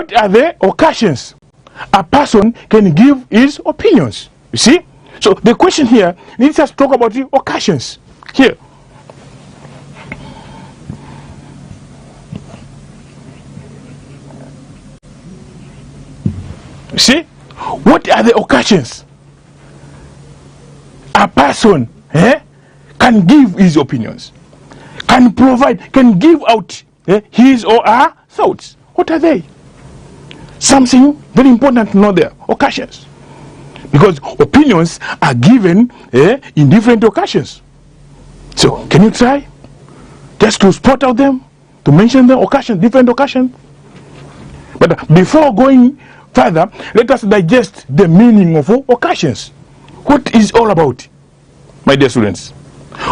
what are the occasions a person can give his opinions? You see? So the question here needs us to talk about the occasions here. You see? What are the occasions a person can give his opinions, can provide, can give out his or her thoughts? What are they? Something very important to know there. Occasions. Because opinions are given in different occasions. So, can you try just to spot out them, to mention the occasion, different occasions? But before going further, let us digest the meaning of occasions. What is all about, my dear students?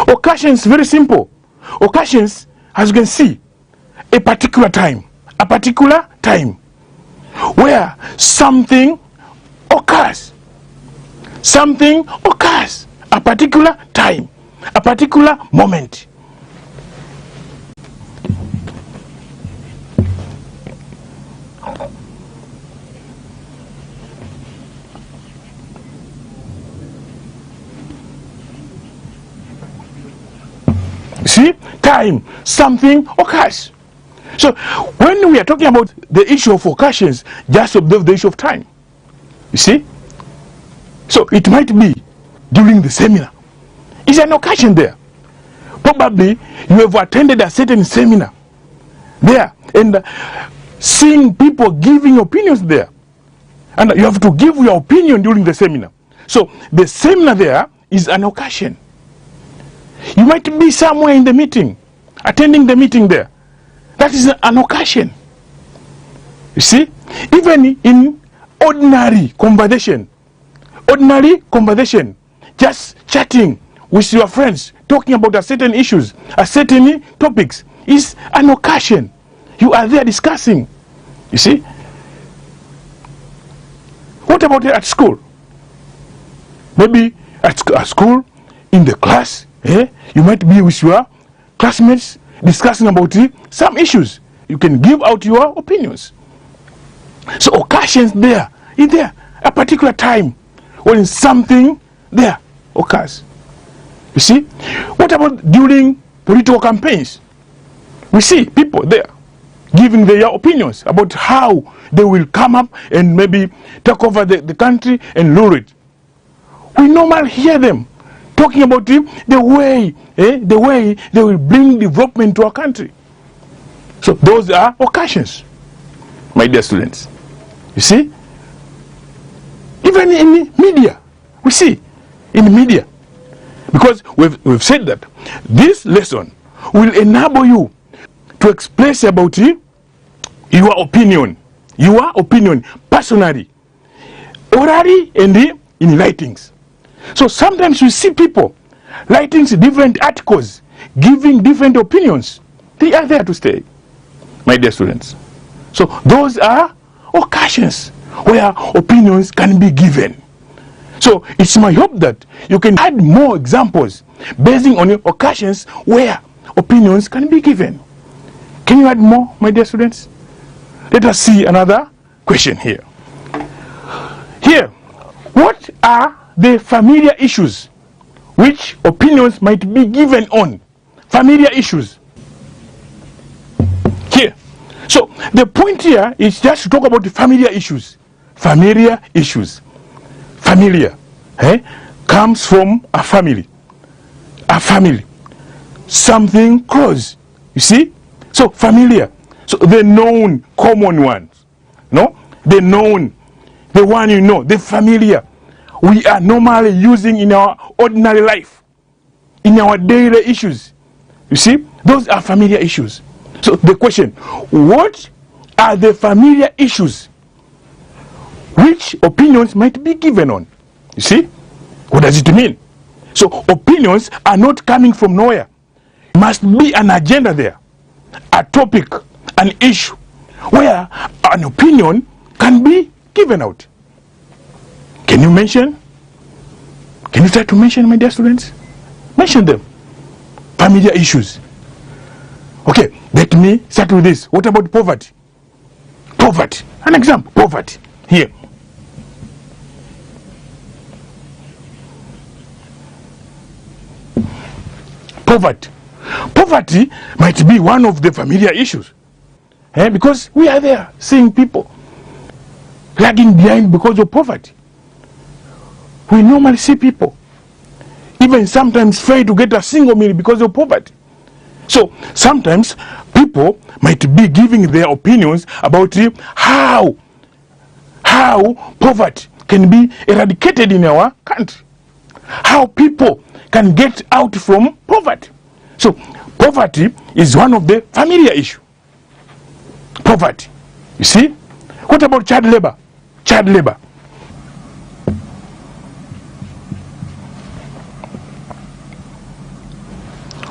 Occasions, very simple. Occasions, as you can see, a particular time where something occurs. Something occurs, a particular time, a particular moment. See, time, something occurs. So when we are talking about the issue of occasions, just observe the issue of time. You see? So it might be during the seminar. It's an occasion there. Probably you have attended a certain seminar there and seeing people giving opinions there. And you have to give your opinion during the seminar. So the seminar there is an occasion. You might be somewhere in the meeting, attending the meeting there. That is an occasion. You see, even in ordinary conversation, just chatting with your friends, talking about a certain issues, a certain topics, is an occasion. You are there discussing. You see? What about at school? Maybe at school, in the class, you might be with your classmates discussing about some issues. You can give out your opinions. So occasions there, is there a particular time when something there occurs. You see? What about during political campaigns? We see people there giving their opinions about how they will come up and maybe take over the country and rule it. We normally hear them talking about the way they will bring development to our country. So those are occasions, my dear students. You see? Even in media, we see in media. Because we've said that this lesson will enable you to express about your opinion personally, orally, and in writings. So sometimes you see people writing different articles, giving different opinions. They are there to stay, my dear students. So those are occasions where opinions can be given. So it's my hope that you can add more examples based on your occasions where opinions can be given. Can you add more, my dear students? Let us see another question here. Here, what are the familiar issues which opinions might be given on? Familiar issues. Here. So the point here is just to talk about the familiar issues. Familiar issues. Familiar comes from a family. A family. Something close. You see? So familiar. So the known common ones. No? The known. The one you know. The familiar. We are normally using in our ordinary life. In our daily issues. You see? Those are familiar issues. So the question, what are the familiar issues which opinions might be given on? You see? What does it mean? So opinions are not coming from nowhere. Must be an agenda there. A topic, an issue, where an opinion can be given out. Can you mention? Can you try to mention, my dear students? Mention them. Familiar issues. Okay, let me start with this. What about poverty? Poverty. An example, poverty. Here. Poverty. Poverty might be one of the familiar issues. Because we are there seeing people lagging behind because of poverty. We normally see people even sometimes fail to get a single meal because of poverty. So sometimes people might be giving their opinions about how poverty can be eradicated in our country, how people can get out from poverty. So poverty is one of the familiar issues. Poverty. You see? What about child labor? Child labor.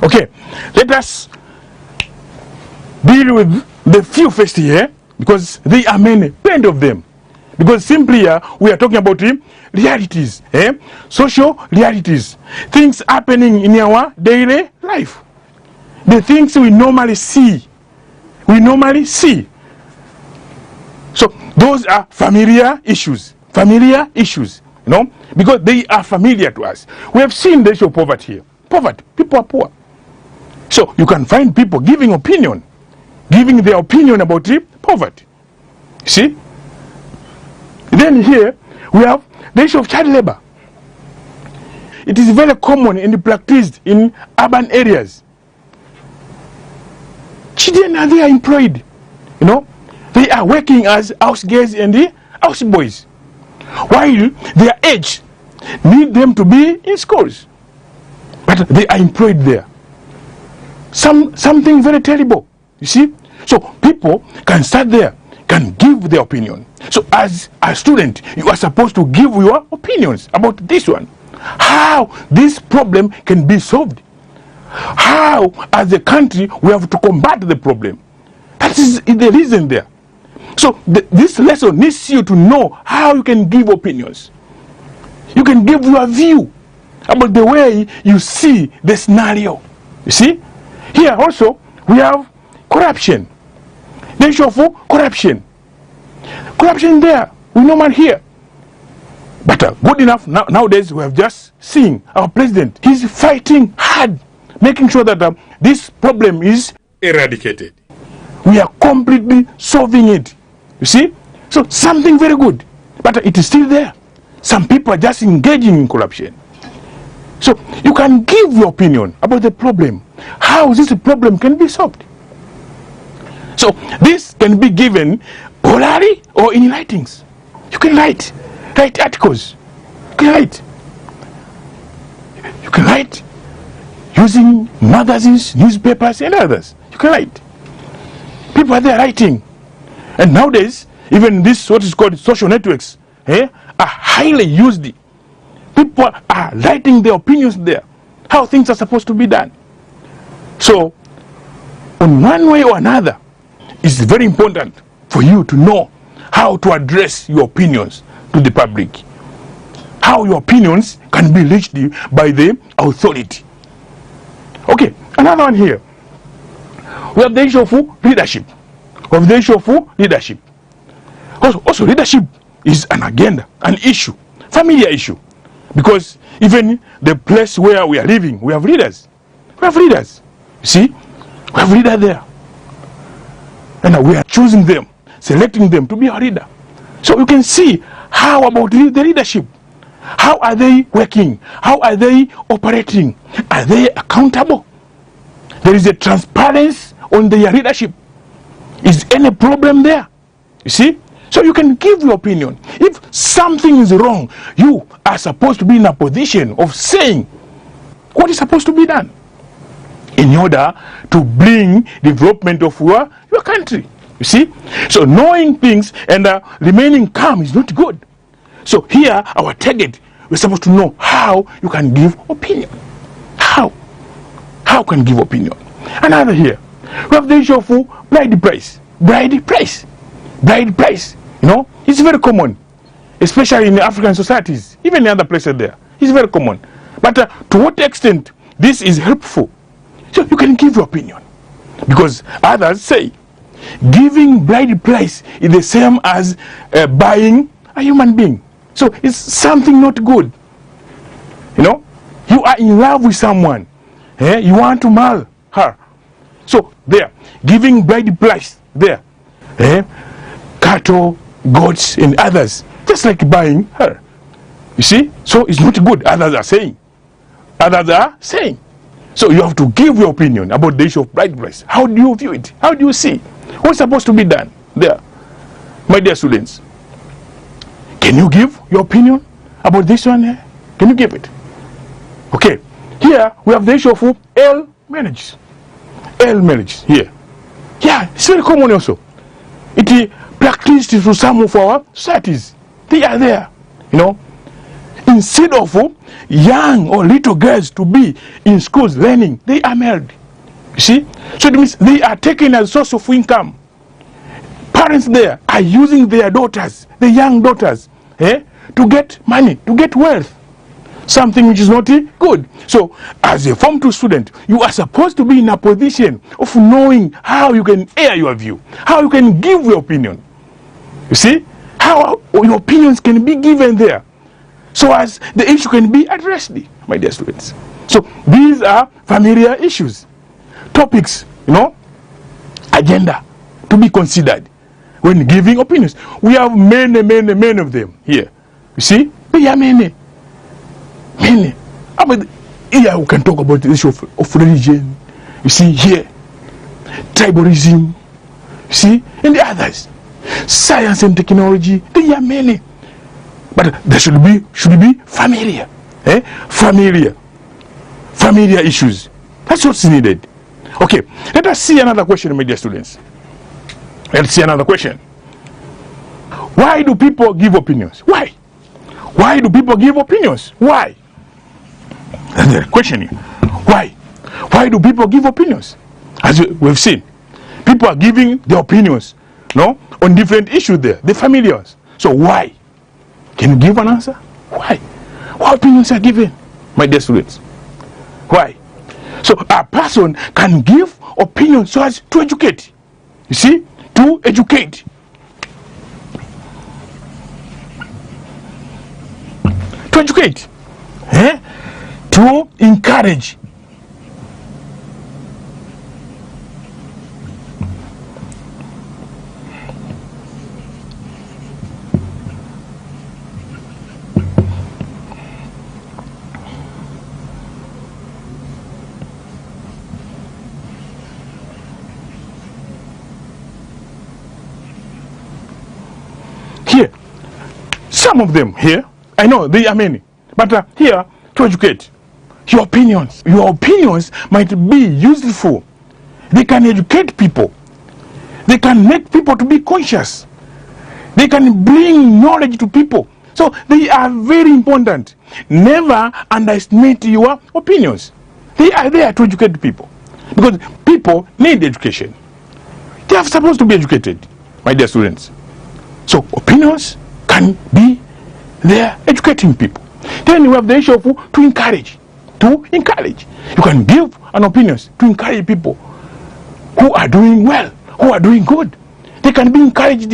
Okay, let us deal with the few first here, because there are many, plenty of them. Because simply here, we are talking about realities, social realities, things happening in our daily life, the things we normally see. So those are familiar issues, because they are familiar to us. We have seen the issue of poverty here. Poverty, people are poor. So you can find people giving their opinion about poverty. See? Then here we have the issue of child labor. It is very common and practiced in urban areas. Children are there employed. They are working as house girls and house boys, while their age need them to be in schools, but they are employed there. Something very terrible, you see. So people can start there, can give their opinion. So as a student, you are supposed to give your opinions about this one, how this problem can be solved, how as a country we have to combat the problem. That is the reason there. So this lesson needs you to know how you can give opinions. You can give your view about the way you see the scenario. You see? Here also we have corruption. The issue of corruption. Corruption there, we normally hear. But good enough, nowadays we have just seen our president. He's fighting hard, making sure that this problem is eradicated. We are completely solving it. You see? So something very good. But it is still there. Some people are just engaging in corruption. So you can give your opinion about the problem. How this problem can be solved. So this can be given orally or in writings. You can write articles. You can write using magazines, newspapers, and others. You can write. People are there writing. And nowadays, even this, what is called social networks, are highly used. People are writing their opinions there, how things are supposed to be done. So, in one way or another, it's very important for you to know how to address your opinions to the public, how your opinions can be reached by the authority. Okay, another one here. We have the issue of leadership. Also leadership is an agenda, an issue, familiar issue. Because even the place where we are living, we have leaders. You see? We have leaders there. And we are choosing them, selecting them to be our leader. So you can see how about the leadership. How are they working? How are they operating? Are they accountable? There is a transparency on their leadership. Is any problem there? You see? So you can give your opinion. If something is wrong, you are supposed to be in a position of saying what is supposed to be done in order to bring development of your country. You see? So knowing things and remaining calm is not good. So here our target, we're supposed to know how you can give opinion. How can give opinion? Another here, we have the issue of bride price. It's very common, especially in African societies, even in other places there. It's very common. But to what extent this is helpful? So you can give your opinion. Because others say, giving bride price is the same as buying a human being. So it's something not good. You know, you are in love with someone, you want to marry her. So there, giving bride price there, cattle, goats, and others, just like buying her. You see, so it's not good. Others are saying. So you have to give your opinion about the issue of bride price. How do you view it? How do you see? What's supposed to be done there, my dear students? Can you give your opinion about this one here? Can you give it? Okay, here we have the issue of L marriages. L marriage here. Yeah, it's very common also. It is practiced through some of our societies. They are there, you know. Instead of young or little girls to be in schools learning, they are married. You see? So it means they are taken as a source of income. Parents there are using their daughters, the young daughters, to get money, to get wealth. Something which is not good. So as a Form 2 student, you are supposed to be in a position of knowing how you can air your view, how you can give your opinion. You see? How your opinions can be given there, so as the issue can be addressed, my dear students. So these are familiar issues, topics, you know, agenda to be considered when giving opinions. We have many of them here. You see, there are many. But here we can talk about the issue of religion. You see here, tribalism. You see, and the others, science and technology. There are many. But there should be familiar, familiar issues. That's what's needed. Okay, let us see another question, my dear students. Let's see another question. Why do people give opinions? Why? Why do people give opinions? Why? That's the question here. Why? Why do people give opinions? As we've seen, people are giving their opinions, no, on different issues there, the familiars. So why? Can you give an answer? Why? What opinions are given, my dear students? Why? So a person can give opinions so as to educate. You see? To educate. To educate. To encourage. Here, some of them here, I know there are many, but here, to educate. Your opinions might be useful. They can educate people. They can make people to be conscious. They can bring knowledge to people. So they are very important. Never underestimate your opinions. They are there to educate people, because people need education. They are supposed to be educated, my dear students. So opinions can be there educating people. Then we have the issue of to encourage. To encourage. You can give an opinion to encourage people who are doing well, who are doing good. They can be encouraged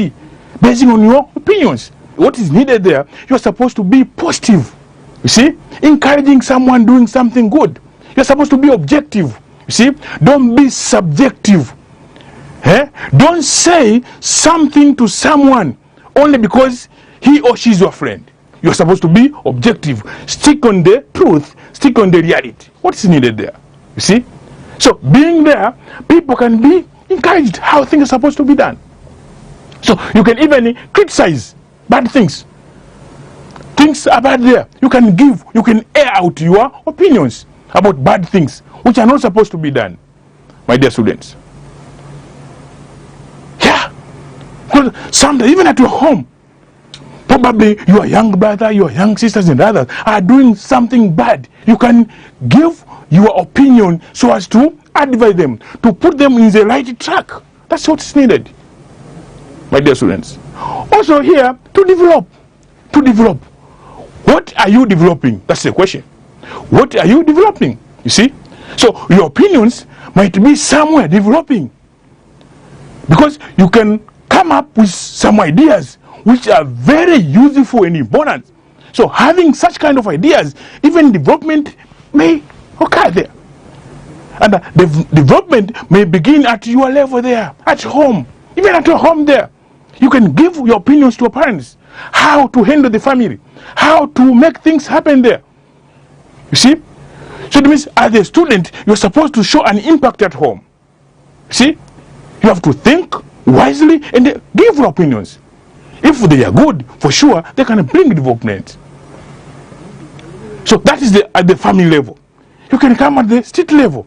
based on your opinions. What is needed there, you're supposed to be positive. You see? Encouraging someone doing something good. You're supposed to be objective. You see? Don't be subjective. Don't say something to someone only because he or she is your friend. You're supposed to be objective. Stick on the truth. Stick on the reality. What is needed there? You see? So being there, people can be encouraged how things are supposed to be done. So you can even criticize bad things. Things are bad there. You can air out your opinions about bad things which are not supposed to be done, my dear students. Yeah. Because sometimes, even at your home, probably your young brother, your young sisters and others are doing something bad. You can give your opinion so as to advise them, to put them in the right track. That's what's needed, my dear students. Also here, to develop. What are you developing? That's the question. What are you developing? You see? So your opinions might be somewhere developing. Because you can come up with some ideas which are very useful and important. So having such kind of ideas, even development may occur there. And the development may begin at your level there, at home, even at your home there. You can give your opinions to your parents, how to handle the family, how to make things happen there. You see? So it means as a student, you're supposed to show an impact at home. See? You have to think wisely and give your opinions. If they are good, for sure, they can bring development. So that is at the family level. You can come at the state level.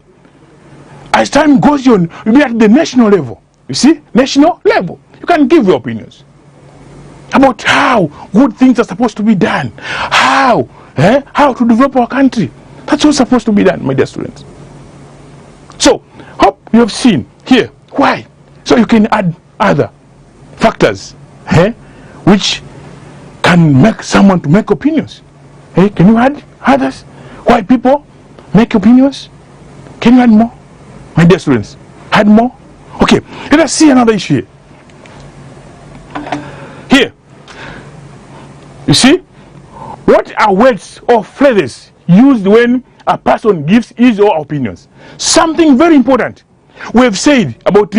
As time goes on, you'll be at the national level. You see? National level. You can give your opinions about how good things are supposed to be done. How to develop our country. That's what's supposed to be done, my dear students. So, hope you have seen here. Why? So you can add other factors which can make someone to make opinions. Can you add others? Why people make opinions? Can you add more? My dear students, add more? Okay, let us see another issue here. Here, you see, what are words or phrases used when a person gives his or her opinions? Something very important. We have said about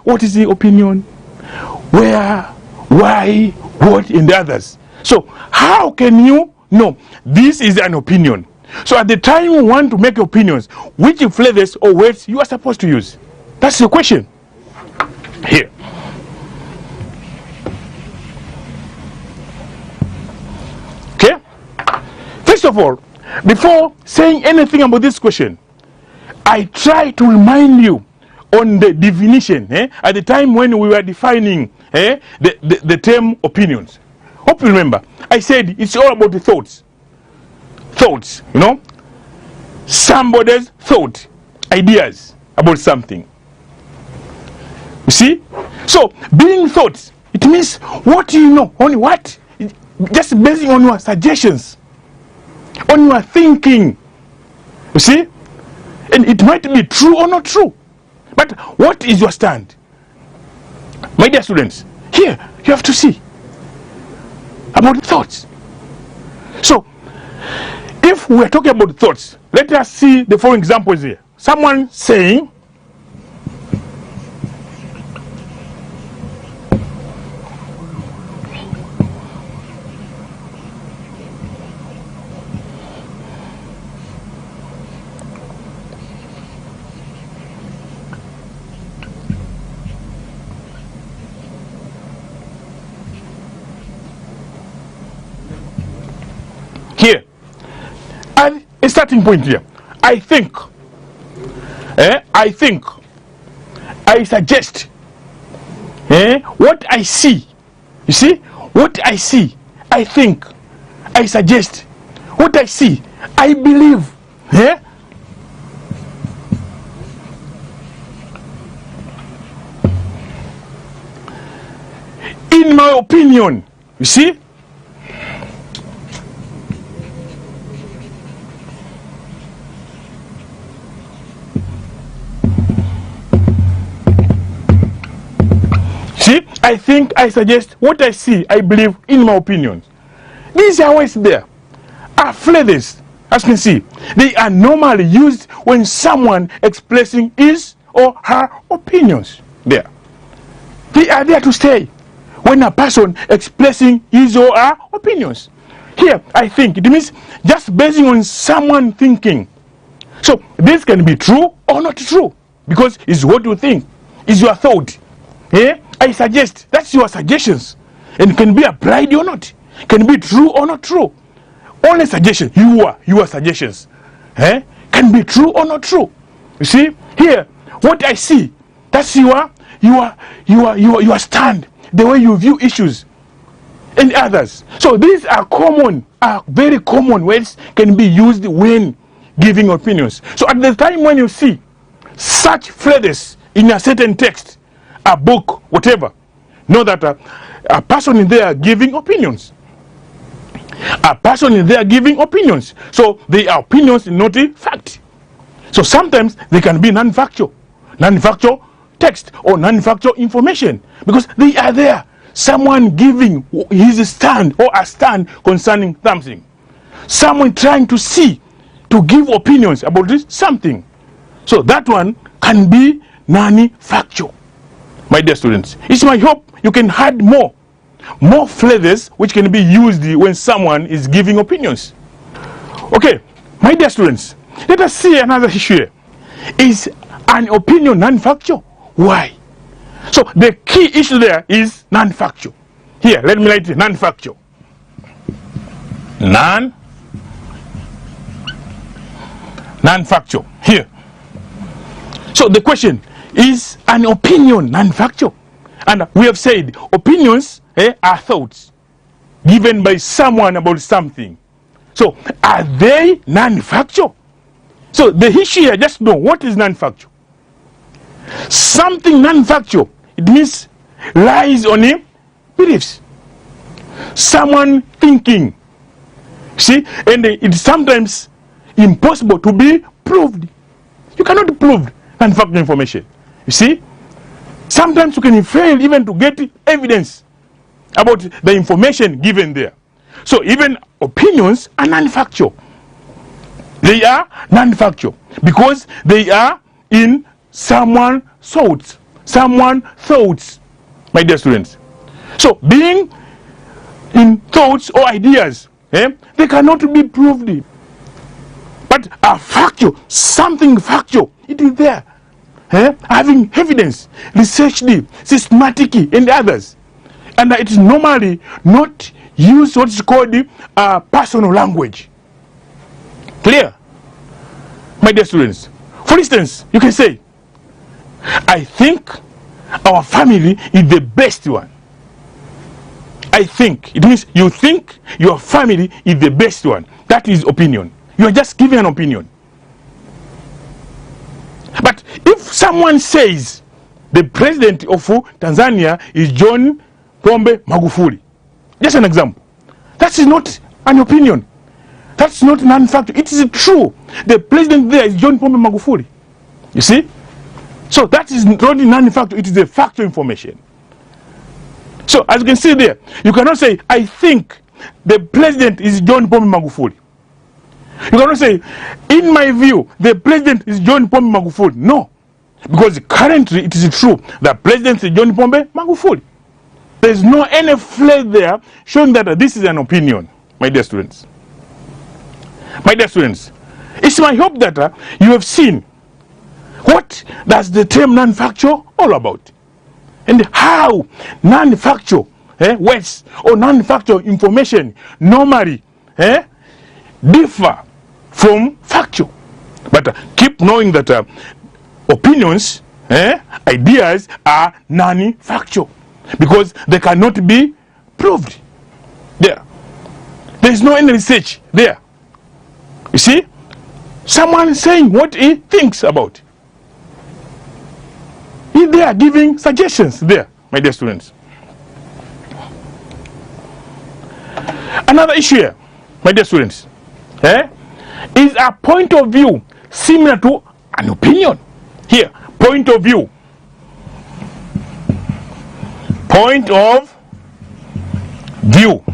what is the opinion, where, why, what, and the others. So, how can you know this is an opinion? So, at the time you want to make opinions, which phrases or words you are supposed to use? That's the question. Here. Okay? First of all, before saying anything about this question, I try to remind you on the definition at the time when we were defining the term opinions. Hope you remember. I said it's all about the thoughts. Thoughts, you know. Somebody's thought, ideas about something. You see? So, being thoughts, it means what you know, only what? Just basing on your suggestions, on your thinking. You see? And it might be true or not true. But what is your stand? My dear students, here you have to see about the thoughts. So, if we are talking about thoughts, let us see the following examples here. Someone saying, here, and a starting point here. I think, I suggest, what I see. You see, what I see, I think, I suggest, what I see, I believe. In my opinion, you see. See, I think, I suggest, what I see, I believe, in my opinions. These are always there. Are phrases, as you can see, they are normally used when someone expressing his or her opinions. There. They are there to stay when a person expressing his or her opinions. Here, I think, it means just basing on someone thinking. So, this can be true or not true, because it's what you think, it's your thought. I suggest, that's your suggestions, and can be applied or not, can be true or not true. Only suggestion, your suggestions, can be true or not true. You see, here, what I see, that's your stand, the way you view issues, and others. So these are common, very common words, can be used when giving opinions. So at the time when you see such phrases in a certain text, a book, whatever, know that a person is there giving opinions. A person is there giving opinions. So they are opinions, not a fact. So sometimes they can be non-factual. Non-factual text or non-factual information, because they are there. Someone giving his stand or a stand concerning something. Someone trying to give opinions about this something. So that one can be non-factual. My dear students, it's my hope you can add more flavors which can be used when someone is giving opinions. Okay, my dear students, let us see another issue here. Is an opinion non-factual? Why? So the key issue there is non-factual. Here, let me write it, non-factual. Non-factual. Here. So the question is an opinion non-factual? And we have said opinions are thoughts given by someone about something. So are they non-factual? So the issue here, just know what is non-factual. Something non-factual, it means lies on beliefs. Someone thinking. See, and it's sometimes impossible to be proved. You cannot prove non-factual information. You see, sometimes you can fail even to get evidence about the information given there. So even opinions are non-factual. They are non-factual because they are in someone's thoughts. My dear students. So being in thoughts or ideas, they cannot be proved. But a factual, something factual, it is there. Having evidence, researched, systematic, and others. And it is normally not use what is called personal language. Clear? My dear students. For instance, you can say, I think our family is the best one. I think. It means you think your family is the best one. That is opinion. You are just giving an opinion. But if someone says the president of Tanzania is John Pombe Magufuli, just an example, that is not an opinion. That's not non-factual. It is true. The president there is John Pombe Magufuli. You see? So that is not non-factual. It is a factual information. So as you can see there, you cannot say, I think the president is John Pombe Magufuli. You cannot say, in my view, the president is John Pombe Magufuli. No. Because currently it is true that president is John Pombe Magufuli. There is no any flair there showing that this is an opinion, my dear students. My dear students, it's my hope that you have seen what does the term non-factual all about, and how non-factual words or non-factual information normally differ from factual. But keep knowing that opinions, ideas are non-factual because they cannot be proved. There is no any research there. You see, someone saying what he thinks about. They are giving suggestions there, my dear students. Another issue here, my dear students, is a point of view similar to an opinion. Here, point of view. Point of view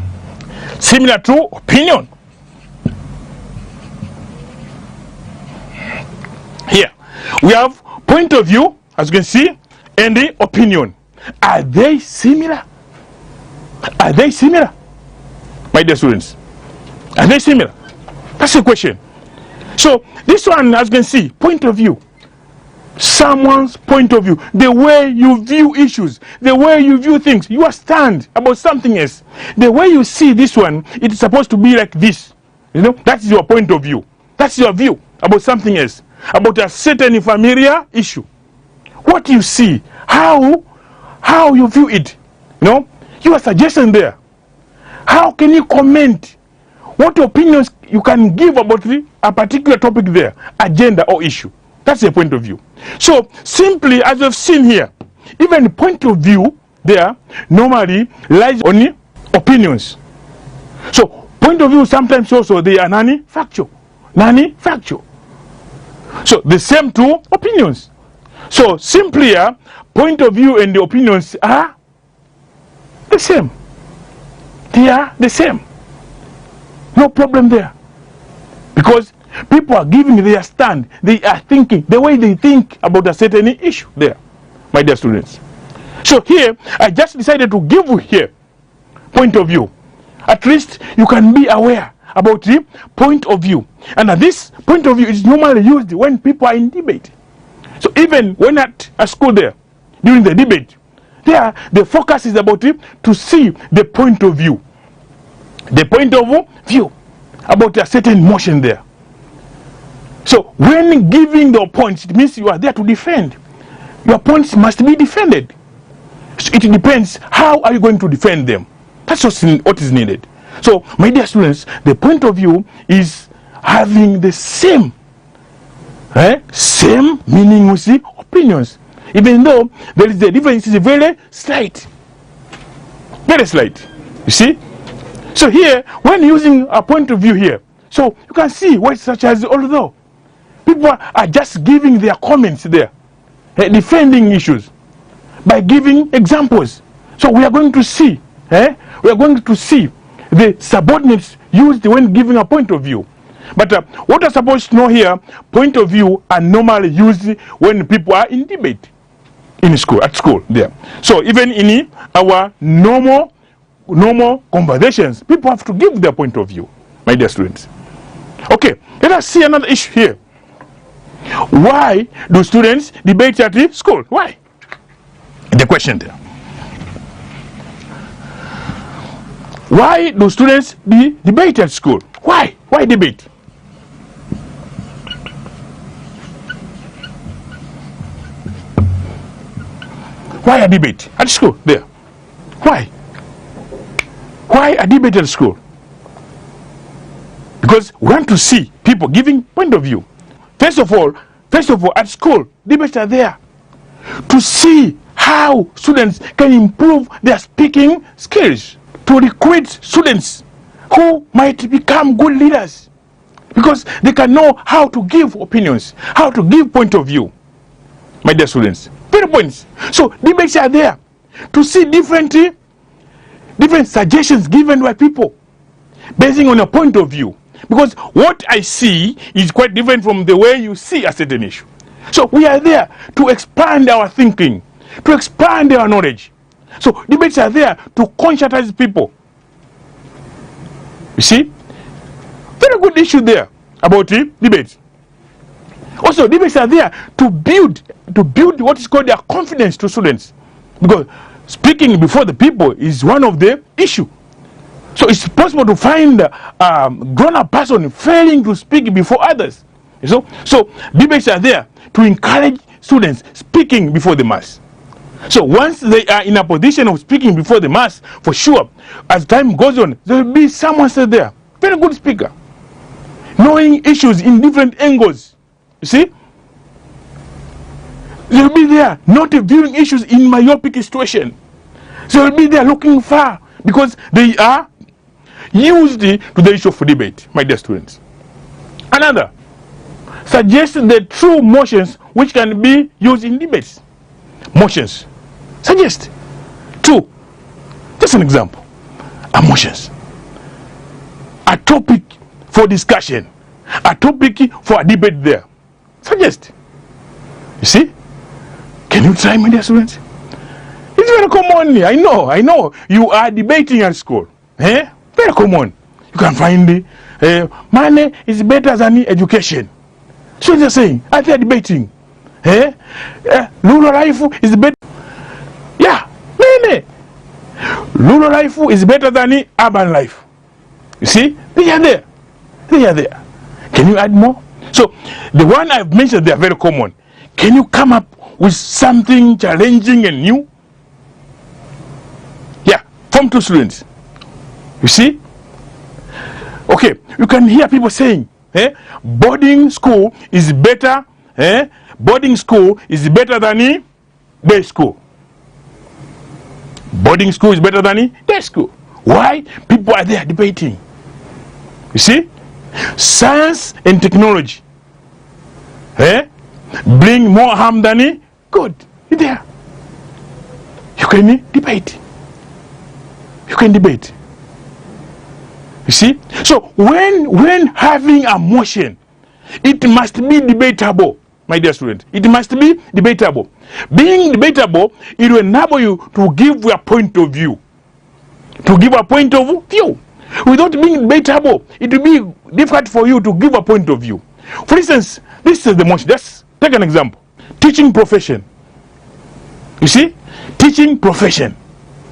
similar to opinion. Here, we have point of view, as you can see, and the opinion. Are they similar? Are they similar? My dear students, are they similar? That's the question. So, this one, as you can see, point of view. Someone's point of view. The way you view issues. The way you view things. Your stand about something else. The way you see this one, it's supposed to be like this. You know, that's your point of view. That's your view about something else. About a certain familiar issue. What you see, how you view it, you know, your suggestion there. How can you comment? What opinions you can give about a particular topic there, agenda or issue. That's your point of view. So simply, as we've seen here, even the point of view there normally lies on opinions. So point of view sometimes also they are non-factual. Non-factual. So the same to opinions. So simply, point of view and the opinions are the same. They are the same. No problem there. Because people are giving their stand. They are thinking the way they think about a certain issue there, my dear students. So here, I just decided to give you here point of view. At least you can be aware about the point of view. And this point of view is normally used when people are in debate. So even when at a school there, during the debate, there the focus is about it to see the point of view. The point of view about a certain motion there. So when giving the points, it means you are there to defend. Your points must be defended. So it depends how are you going to defend them. That's what is needed. So my dear students, the point of view is having the same meaning with the opinions. Even though there is the difference is very slight. Very slight. You see? So here, when using a point of view here, so you can see words such as although. People are just giving their comments there, defending issues by giving examples. So we are going to see, we are going to see the subordinates used when giving a point of view. But what you're supposed to know here, point of view are normally used when people are in debate in school, at school there. So even in our normal conversations, people have to give their point of view, my dear students. Okay, let us see another issue here. Why do students debate at the school? Why? The question there. Why do students debate at school? Why? Why debate? Why a debate at school there? Why? Why a debate at school? Because we want to see people giving point of view. First of all, at school, debates are there to see how students can improve their speaking skills, to recruit students who might become good leaders, because they can know how to give opinions, how to give point of view, my dear students. Very points. So debates are there to see different suggestions given by people basing on a point of view. Because what I see is quite different from the way you see a certain issue. So we are there to expand our thinking, to expand our knowledge. So debates are there to conscientize people. You see? Very good issue there about debates. Also, debates are there to build what is called their confidence to students. Because speaking before the people is one of the issues. So it's possible to find a grown-up person failing to speak before others. So debates are there to encourage students speaking before the mass. So once they are in a position of speaking before the mass, for sure, as time goes on, there will be someone there, very good speaker, knowing issues in different angles. You see? They will be there, not viewing issues in myopic situation. They will be there looking far because they are used to the issue of debate, my dear students. Another, suggest the true motions which can be used in debates. Motions. Suggest. Two. Just an example. Motions. A topic for discussion. A topic for a debate there. Suggest. You see? Can you try, my dear students? It's very common. I know. You are debating at school. Very common. You can find money is better than education. So they're saying, are they debating? Rural life is better. Yeah, many. Rural life is better than urban life. You see, they are there. They are there. Can you add more? So the one I've mentioned, they are very common. Can you come up with something challenging and new? Yeah, Form 2 students. You see? Okay, you can hear people saying, boarding school is better, boarding school is better than day school. Boarding school is better than day school. Why? People are there debating. You see? Science and technology bring more harm than good. There. You can debate. You can debate. You see? So when having a motion, it must be debatable, my dear student. It must be debatable. Being debatable, it will enable you to give your point of view. To give a point of view. Without being debatable, it will be difficult for you to give a point of view. For instance, this is the motion. Just take an example. Teaching profession. You see? Teaching profession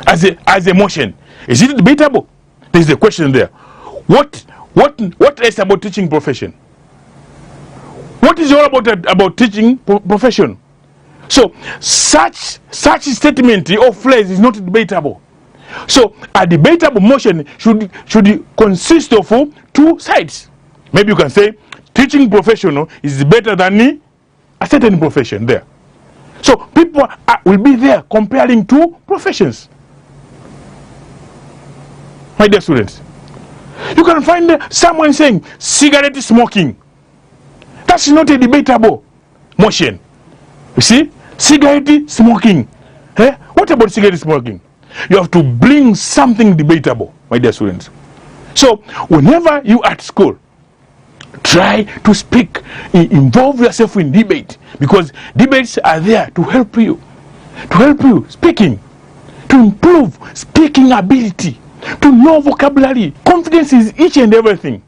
as a motion. Is it debatable? There's a question there. What is about teaching profession? What is all about teaching profession? So such statement or phrase is not debatable. So a debatable motion should consist of two sides. Maybe you can say teaching professional is better than a certain profession there. So people will be there comparing two professions. My dear students, you can find someone saying cigarette smoking. That's not a debatable motion. You see, cigarette smoking. What about cigarette smoking? You have to bring something debatable, my dear students. So whenever you at school, try to speak, involve yourself in debate, because debates are there to help you speaking, to improve speaking ability, to know vocabulary. Confidence is each and everything,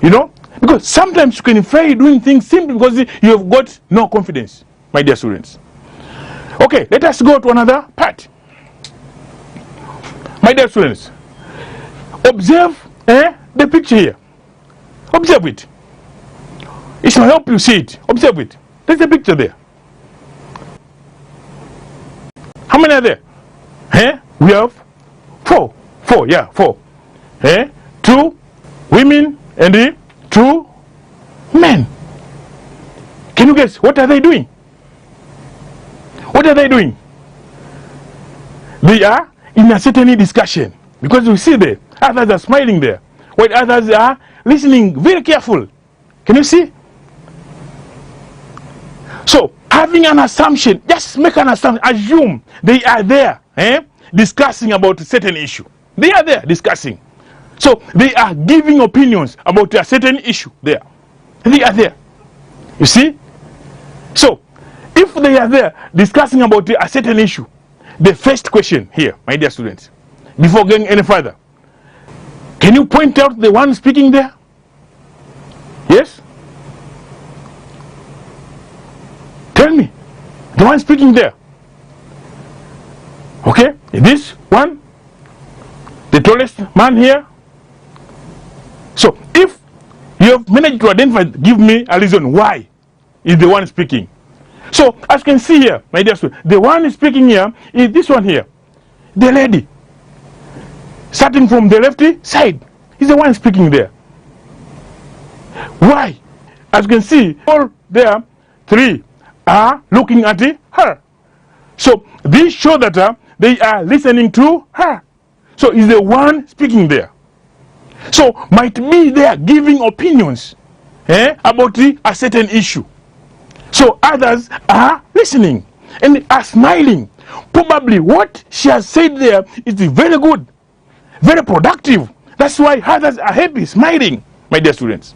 you know, because sometimes you can fail doing things simply because you have got no confidence, my dear students. Okay, let us go to another part. My dear students, observe the picture here. Observe it. It shall help you see it. Observe it. There's a picture there. How many are there? We have four. Four. 2 women and 2 men. Can you guess what are they doing? What are they doing? They are in a certain discussion, because you see there, others are smiling there, while others are listening very careful. Can you see? So having an assumption, just make an assumption, assume they are there discussing about a certain issue. They are there discussing. So they are giving opinions about a certain issue there. They are there. You see? So if they are there discussing about a certain issue, the first question here, my dear students, before going any further, can you point out the one speaking there? Yes? Tell me, the one speaking there. Okay, this one, the tallest man here. So if you have managed to identify, give me a reason why is the one speaking. So as you can see here, my dear students, the one speaking here is this one here, the lady. Starting from the left side is the one speaking there. Why? As you can see, all there, 3 are looking at her. So this shows that they are listening to her. So is the one speaking there. So might be they are giving opinions about a certain issue. So others are listening and are smiling. Probably what she has said there is very good, very productive. That's why others are happy, smiling, my dear students.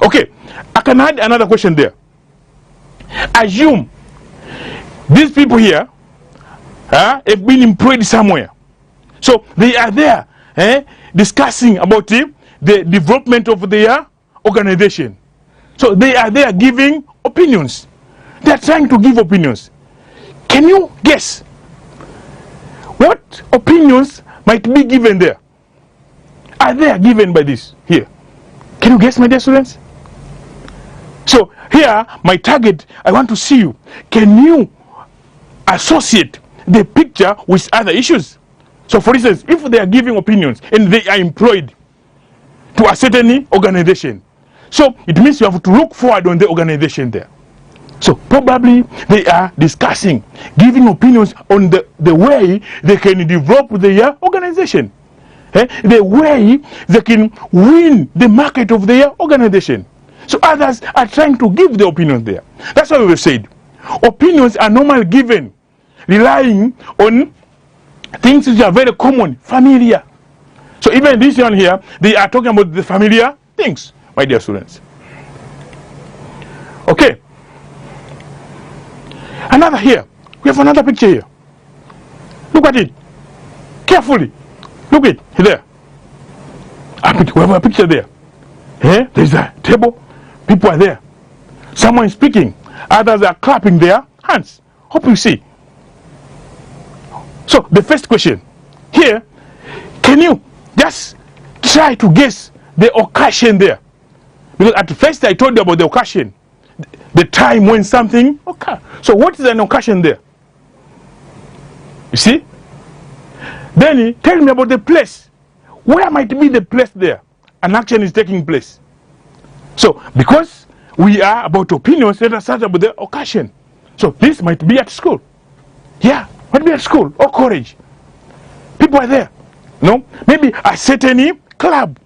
Okay, I can add another question there. Assume these people here have been employed somewhere. So they are there discussing about the development of their organization. So they are there giving opinions. They are trying to give opinions. Can you guess what opinions might be given there? Are they given by this here? Can you guess, my dear students? So here, my target, I want to see you. Can you associate the picture with other issues? So for instance, if they are giving opinions and they are employed to a certain organization, so it means you have to look forward on the organization there. So probably they are discussing, giving opinions on the way they can develop their organization, the way they can win the market of their organization. So others are trying to give their opinions there. That's why we said, Opinions are normally given relying on things which are very common, familiar. So even this one here, they are talking about the familiar things, my dear students. Okay. Another here. We have another picture here. Look at it. Carefully. Look at it there. We have a picture there. There's a table. People are there. Someone is speaking. Others are clapping their hands. Hope you see. So the first question here, can you just try to guess the occasion there? Because at first I told you about the occasion, the time when something occurs. So what is an occasion there? You see? Then tell me about the place. Where might be the place there an action is taking place? So because we are about opinions, let us start about the occasion. So this might be at school. Yeah, might be at school or college. People are there. No? Maybe a certain club.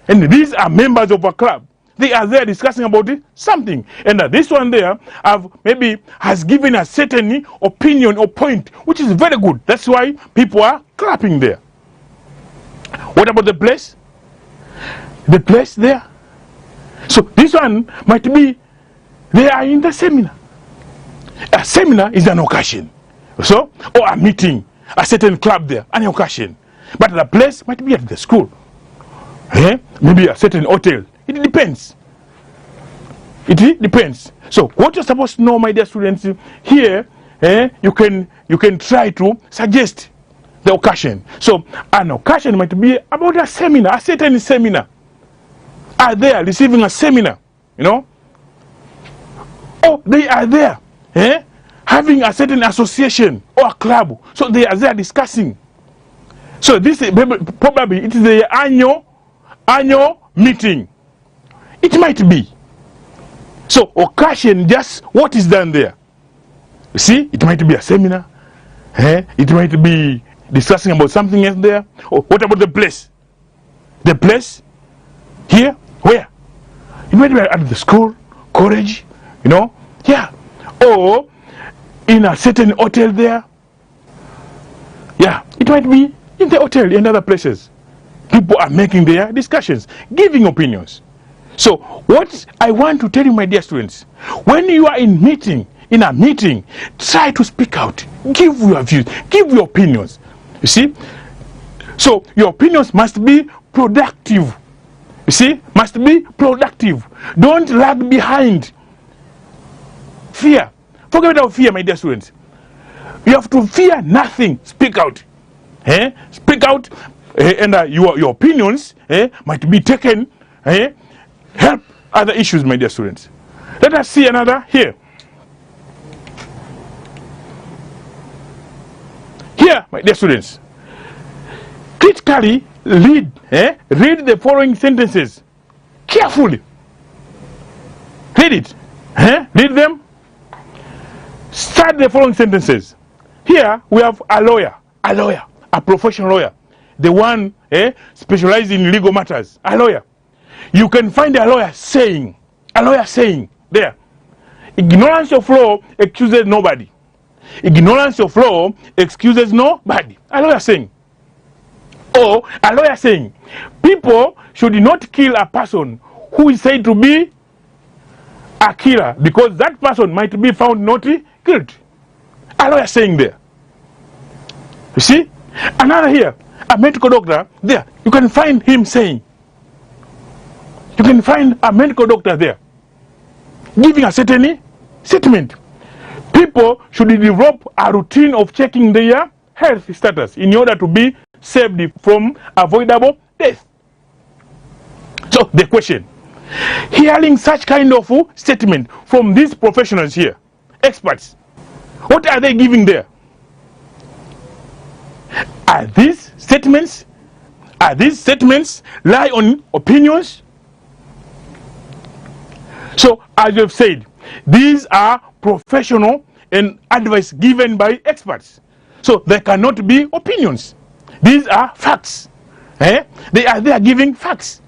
And these are members of a club. They are there discussing about something. And this one there has given a certain opinion or point, which is very good. That's why people are clapping there. What about the place? The place there? So this one might be they are in the seminar. A seminar is an occasion. So, or a meeting, a certain club there, an occasion. But the place might be at the school. Maybe a certain hotel. It depends. It depends. So what you're supposed to know, my dear students, here you can try to suggest the occasion. So an occasion might be about a seminar, a certain seminar. Are there receiving a seminar, you know? Or they are there having a certain association or a club. So they are there discussing. So this is probably it is the annual meeting. It might be. So occasion, just what is done there. You see, it might be a seminar. It might be discussing about something else there. Or what about the place? The place here, where? It might be at the school, college, you know. Yeah. Or in a certain hotel there. Yeah, it might be in the hotel, in other places. People are making their discussions, giving opinions. So what I want to tell you, my dear students, when you are in a meeting, try to speak out, give your views, give your opinions. You see? So your opinions must be productive. You see? Must be productive. Don't lag behind. Fear. Forget about fear, my dear students. You have to fear nothing. Speak out. Speak out, and your opinions might be taken. Help other issues, my dear students. Let us see another here. Here, my dear students, critically read the following sentences carefully. Read it. Read them. Start the following sentences. Here we have a lawyer, a professional lawyer, the one specialized in legal matters, a lawyer. You can find a lawyer saying there, ignorance of law excuses nobody. Ignorance of law excuses nobody. A lawyer saying. Or a lawyer saying, people should not kill a person who is said to be a killer because that person might be found not guilty. A lawyer saying there. You see? Another here, a medical doctor there. You can find him saying. You can find a medical doctor there giving a certain statement. People should develop a routine of checking their health status in order to be saved from avoidable death. So the question, hearing such kind of statement from these professionals here, experts, what are they giving there? Are these statements lie on opinions? So as you've said, these are professional and advice given by experts. So there cannot be opinions. These are facts. They are giving facts.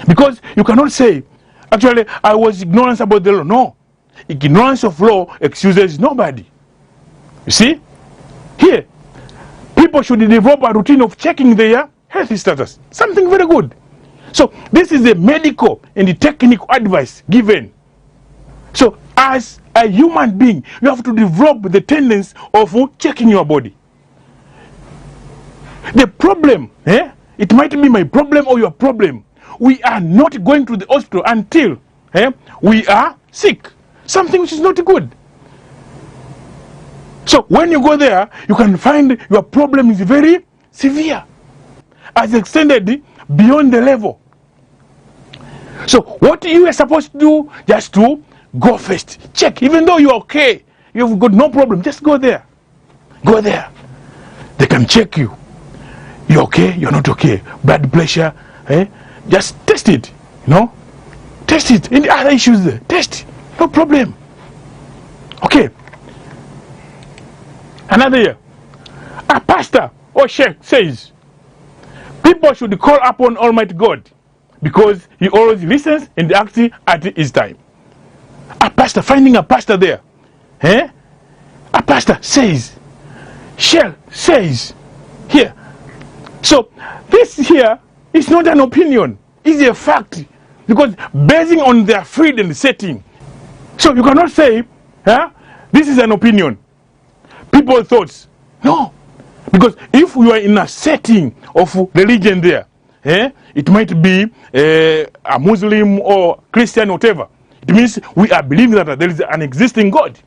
Because you cannot say, actually, I was ignorant about the law. No. ignorance of law excuses nobody. You see? Here, people should develop a routine of checking their health status. Something very good. So this is a medical and the technical advice given. So as a human being, you have to develop the tendency of checking your body. The problem, it might be my problem or your problem. We are not going to the hospital until we are sick. Something which is not good. So when you go there, you can find your problem is very severe, as extended beyond the level. So what you are supposed to do, just to go first, check. Even though you're okay, you've got no problem, just go there. Go there. They can check you. You're okay, you're not okay. Blood pressure, just test it, Test it. Any other issues there, test. No problem. Okay. Another year, a pastor or sheikh says, people should call upon Almighty God because He always listens and acts at His time. A pastor, finding a pastor there, a pastor says, sheikh says, here. So this here is not an opinion, it's a fact, because basing on their freedom setting. So you cannot say, this is an opinion. People's thoughts. No. Because if you are in a setting of religion there, it might be a Muslim or Christian, whatever. It means we are believing that there is an existing God.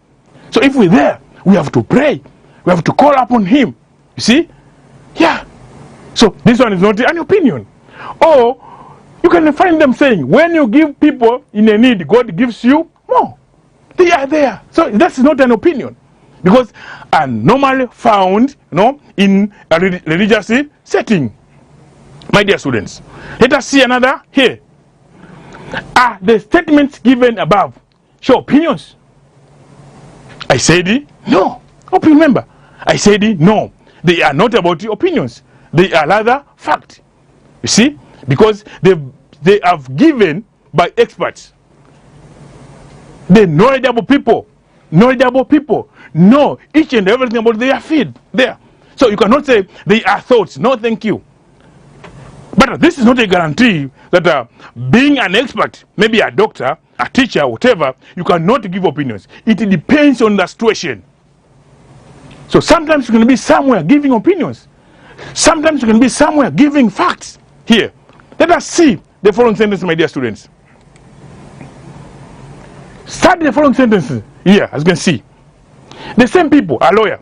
So if we're there, we have to pray. We have to call upon Him. You see? Yeah. So this one is not an opinion. Or you can find them saying, when you give people in a need, God gives you more. They are there. So that's not an opinion. Because are normally found in a religious setting. My dear students, let us see another here. Are the statements given above show opinions? I said no. Hope you remember. I said no. They are not about opinions. They are rather fact. You see? Because they have given by experts. The knowledgeable people know each and everything about their field there. So you cannot say they are thoughts. No, thank you. But this is not a guarantee that being an expert, maybe a doctor, a teacher, whatever, you cannot give opinions. It depends on the situation. So sometimes you can be somewhere giving opinions. Sometimes you can be somewhere giving facts. Here, let us see the following sentence, my dear students. Study the following sentences here, as you can see. The same people, a lawyer,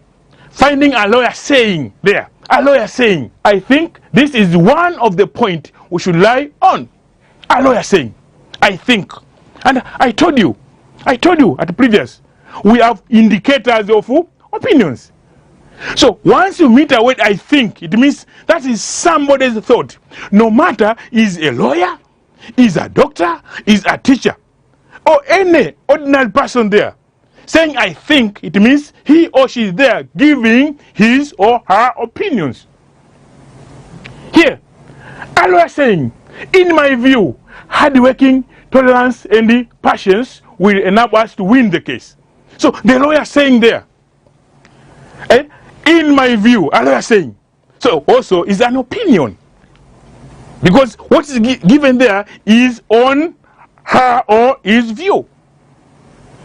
finding a lawyer saying there, a lawyer saying, I think this is one of the points we should lie on. A lawyer saying, I think. And I told you at the previous, we have indicators of opinions. So once you meet a word, I think, it means that is somebody's thought. No matter is a lawyer, is a doctor, is a teacher, or any ordinary person there saying I think, it means he or she is there giving his or her opinions. Here, a lawyer saying, in my view, hard working, tolerance, and patience will enable us to win the case. So the lawyer saying there, in my view, a lawyer saying, so also is an opinion. Because what is given there is on her or his view.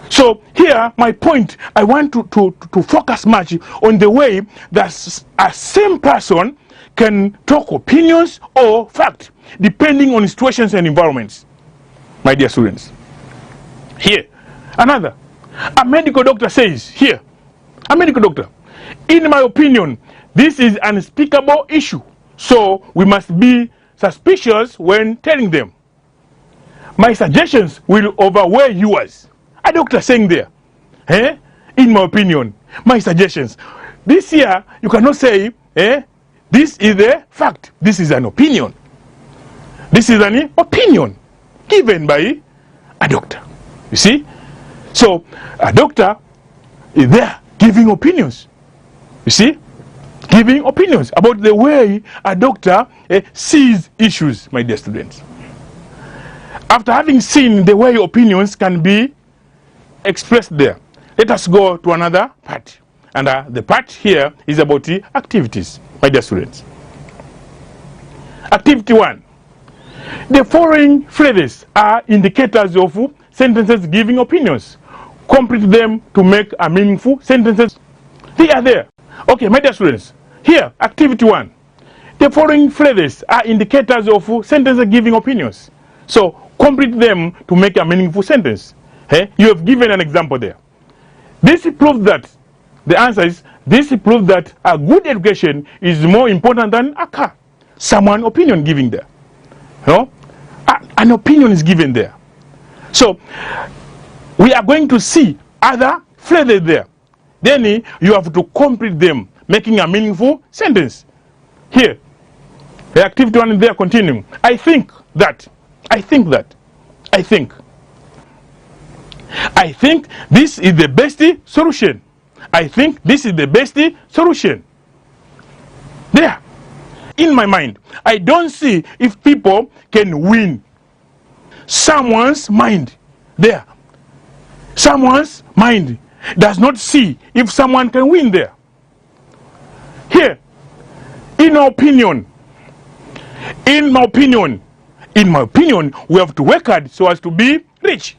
So here, my point, I want to focus much on the way that a same person can talk opinions or fact, depending on situations and environments. My dear students. Here, another. A medical doctor says, here, a medical doctor, in my opinion, this is an unspeakable issue. So we must be suspicious when telling them. My suggestions will outweigh yours. A doctor saying there, in my opinion, my suggestions. This here, you cannot say, this is a fact. This is an opinion. This is an opinion given by a doctor. You see? So, a doctor is there giving opinions. You see? Giving opinions about the way a doctor sees issues, my dear students. After having seen the way opinions can be expressed there. Let us go to another part. And the part here is about the activities, my dear students. Activity 1. The following phrases are indicators of sentences giving opinions. Complete them to make a meaningful sentences. They are there. Okay, my dear students. Here, activity 1. The following phrases are indicators of sentences giving opinions. So, complete them to make a meaningful sentence. Hey, you have given an example there. This proves that, the answer is, this proves that a good education is more important than a car. Someone opinion giving there. You know? An opinion is given there. So, we are going to see other phrases there. Then you have to complete them, making a meaningful sentence. Here, the activity 1 is there continuing. I think that. I think that. I think. I think this is the best solution. I think this is the best solution. There. In my mind, I don't see if people can win someone's mind. There. Someone's mind does not see if someone can win there. Here. In my opinion, we have to work hard so as to be rich.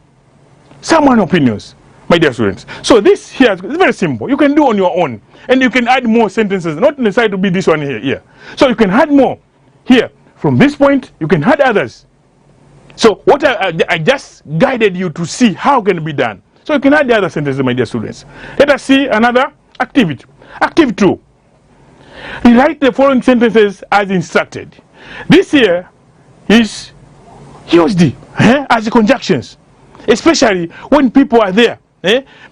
Someone's opinions, my dear students. So this here is very simple. You can do on your own. And you can add more sentences, not necessarily to be this one here. So you can add more here. From this point, you can add others. So what I just guided you to see how can it be done. So you can add the other sentences, my dear students. Let us see another activity. Activity 2. Rewrite the following sentences as instructed. This here is used as conjunctions, especially when people are there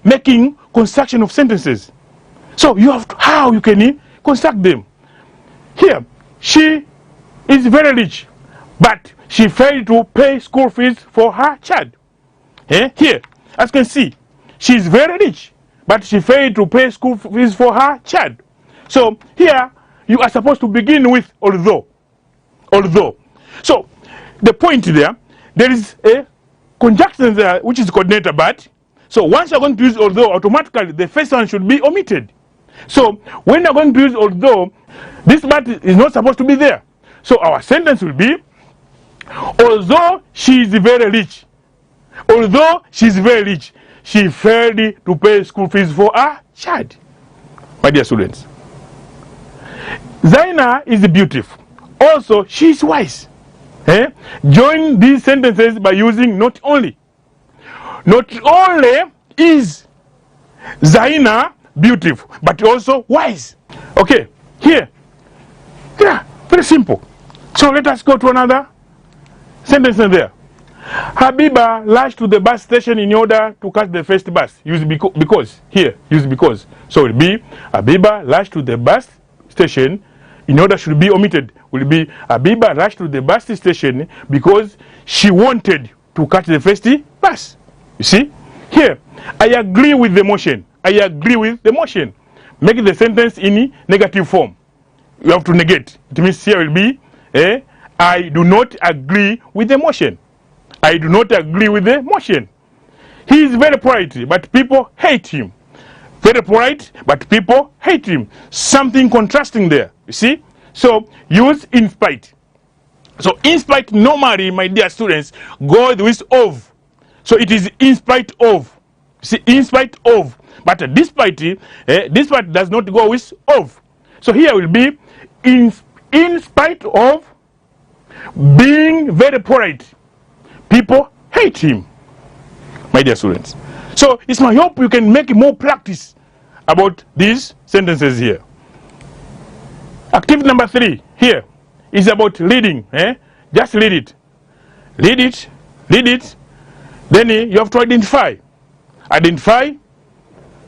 making construction of sentences. So you have to, how you can construct them. Here, she is very rich, but she failed to pay school fees for her child. Here, as you can see, she is very rich, but she failed to pay school fees for her child. So here, you are supposed to begin with although. Although. So the point there is a conjunction there which is coordinated but. So once you're going to use although, automatically the first one should be omitted. So when you're going to use although, this but is not supposed to be there. So our sentence will be, although she is very rich, although she is very rich, she failed to pay school fees for her child. My dear students, Zaina is beautiful. Also, she is wise. Join these sentences by using not only. Not only is Zaina beautiful, but also wise. Okay, here. Yeah, very simple. So let us go to another sentence there. Habiba rushed to the bus station in order to catch the first bus. Use because. Here, use because. So it will be Habiba rushed to the bus station in order should be omitted. Will be Habiba rushed to the bus station because she wanted to catch the first bus. You see? Here, I agree with the motion. I agree with the motion. Make the sentence in negative form. You have to negate. It means here will be I do not agree with the motion. I do not agree with the motion. He is very polite, but people hate him. Very polite, but people hate him. Something contrasting there. You see? So use in spite. So in spite normally, my dear students, goes with of. So it is in spite of. See, in spite of. But despite, despite does not go with of. So here will be in spite of being very polite, people hate him, my dear students. So it's my hope you can make more practice about these sentences here. Activity number 3 here is about reading. Just read it. Read it. Read it. Then you have to identify. Identify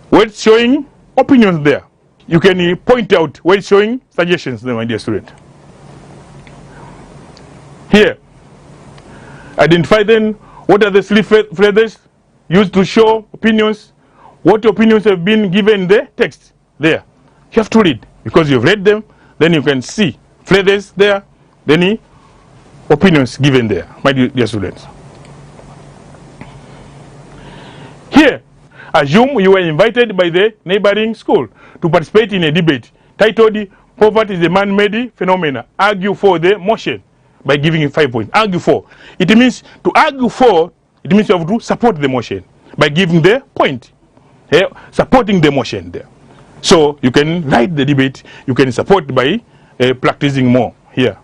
where it's showing opinions there. You can point out where it's showing suggestions there, my dear student. Here, identify then what are the 3 phrases used to show opinions, what opinions have been given in the text there. You have to read because you've read them, then you can see phrases there, then opinions given there, my dear students. Here, Assume you were invited by the neighboring school to participate in a debate titled "Poverty is a man-made phenomenon. Argue for the motion" by giving it 5 points. Argue for. It means to argue for, it means you have to support the motion by giving the point. Supporting the motion there. So you can write the debate, you can support by practicing more here.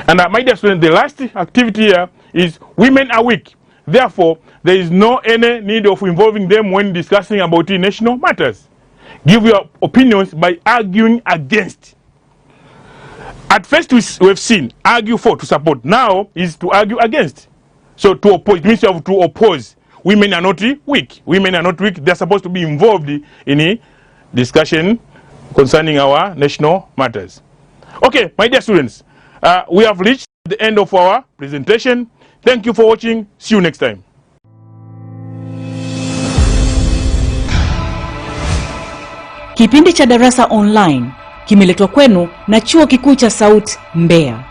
And my dear students, the last activity here is women are weak. Therefore, there is no any need of involving them when discussing about national matters. Give your opinions by arguing against. At first we've seen argue for, to support. Now is to argue against. So to oppose, it means you have to oppose. Women are not weak. Women are not weak. They're supposed to be involved in a discussion concerning our national matters. Okay, my dear students, we have reached the end of our presentation. Thank you for watching. See you next time. Kipindi cha Darasa Online kimeletwa kwenu na Chuo Kikuu cha Sauti Mbeya.